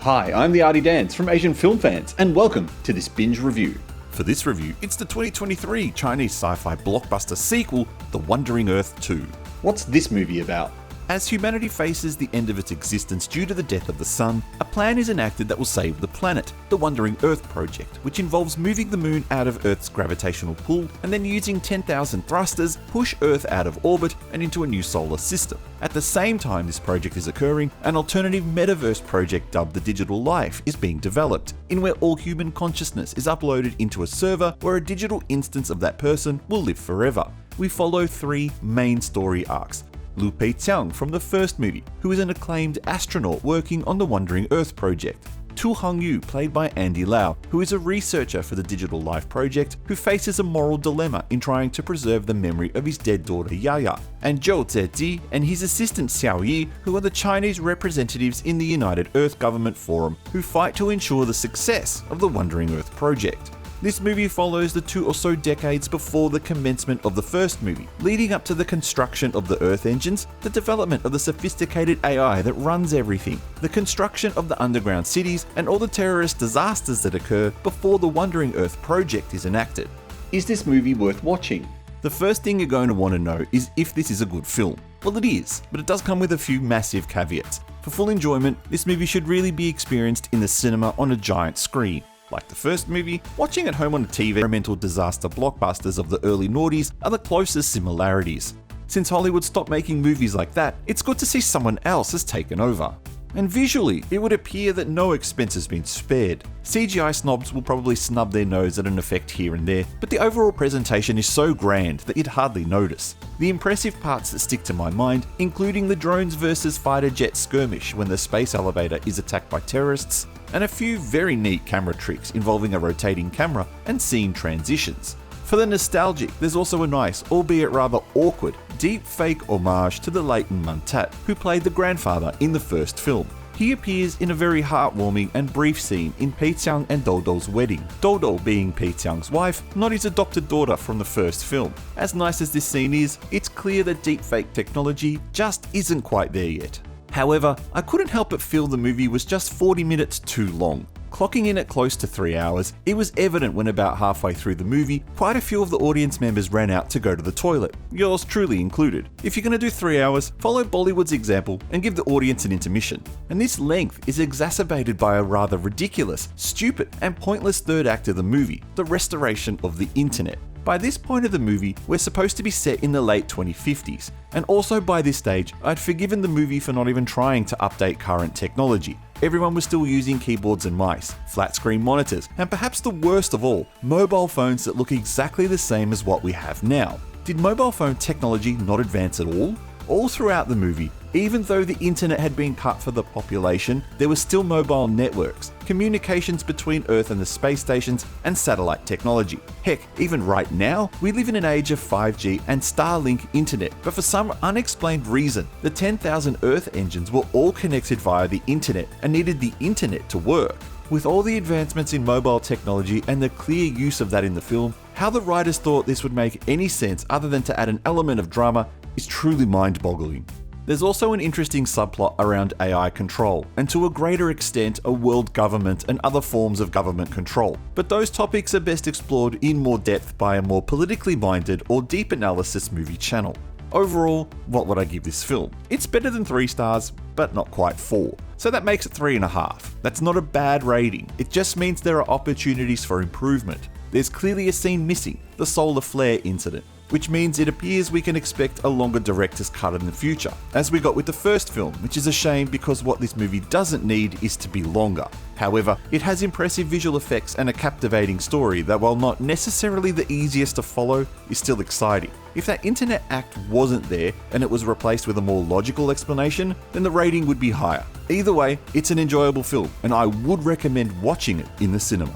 Hi, I'm the Artie Dance from Asian Film Fans, and welcome to this binge review. For this review, it's the 2023 Chinese sci-fi blockbuster sequel, The Wandering Earth 2. What's this movie about? As humanity faces the end of its existence due to the death of the sun, a plan is enacted that will save the planet, the Wandering Earth Project, which involves moving the moon out of Earth's gravitational pull and then using 10,000 thrusters push Earth out of orbit and into a new solar system. At the same time this project is occurring, an alternative metaverse project dubbed the Digital Life is being developed, in where all human consciousness is uploaded into a server where a digital instance of that person will live forever. We follow three main story arcs. Liu Peiqiang from the first movie, who is an acclaimed astronaut working on the Wandering Earth project. Tu Hongyu, played by Andy Lau, who is a researcher for the Digital Life project, who faces a moral dilemma in trying to preserve the memory of his dead daughter Yaya. And Zhou Zezi and his assistant Xiao Yi, who are the Chinese representatives in the United Earth Government Forum, who fight to ensure the success of the Wandering Earth project. This movie follows the 2 or so decades before the commencement of the first movie, leading up to the construction of the Earth engines, the development of the sophisticated AI that runs everything, the construction of the underground cities, and all the terrorist disasters that occur before the Wandering Earth project is enacted. Is this movie worth watching? The first thing you're going to want to know is if this is a good film. Well, it is, but it does come with a few massive caveats. For full enjoyment, this movie should really be experienced in the cinema on a giant screen. Like the first movie, watching at home on a TV, environmental disaster blockbusters of the early noughties are the closest similarities. Since Hollywood stopped making movies like that, it's good to see someone else has taken over. And visually, it would appear that no expense has been spared. CGI snobs will probably snub their nose at an effect here and there, but the overall presentation is so grand that you'd hardly notice. The impressive parts that stick to my mind, including the drones versus fighter jet skirmish when the space elevator is attacked by terrorists, and a few very neat camera tricks involving a rotating camera and scene transitions. For the nostalgic, there's also a nice, albeit rather awkward, deep fake homage to the late Mantat, who played the grandfather in the first film. He appears in a very heartwarming and brief scene in Peiqiang and Dodo's wedding, Dodo being Peiqiang's wife, not his adopted daughter from the first film. As nice as this scene is, it's clear that deepfake technology just isn't quite there yet. However, I couldn't help but feel the movie was just 40 minutes too long. Clocking in at close to 3 hours, it was evident when about halfway through the movie, quite a few of the audience members ran out to go to the toilet, yours truly included. If you're going to do 3 hours, follow Bollywood's example and give the audience an intermission. And this length is exacerbated by a rather ridiculous, stupid, and pointless third act of the movie, the restoration of the internet. By this point of the movie, we're supposed to be set in the late 2050s, and also by this stage, I'd forgiven the movie for not even trying to update current technology. Everyone was still using keyboards and mice, flat screen monitors, and perhaps the worst of all, mobile phones that look exactly the same as what we have now. Did mobile phone technology not advance at all? All throughout the movie, even though the internet had been cut for the population, there were still mobile networks, communications between Earth and the space stations, and satellite technology. Heck, even right now, we live in an age of 5G and Starlink internet, but for some unexplained reason, the 10,000 Earth engines were all connected via the internet and needed the internet to work. With all the advancements in mobile technology and the clear use of that in the film, how the writers thought this would make any sense other than to add an element of drama is truly mind-boggling. There's also an interesting subplot around AI control, and to a greater extent a world government and other forms of government control, but those topics are best explored in more depth by a more politically minded or deep analysis movie channel. Overall, what would I give this film? It's better than 3 stars, but not quite 4. So that makes it 3.5. That's not a bad rating, it just means there are opportunities for improvement. There's clearly a scene missing, the solar flare incident, which means it appears we can expect a longer director's cut in the future, as we got with the first film, which is a shame because what this movie doesn't need is to be longer. However, it has impressive visual effects and a captivating story that, while not necessarily the easiest to follow, is still exciting. If that internet act wasn't there and it was replaced with a more logical explanation, then the rating would be higher. Either way, it's an enjoyable film, and I would recommend watching it in the cinema.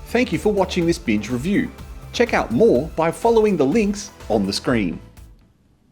Thank you for watching this binge review. Check out more by following the links on the screen.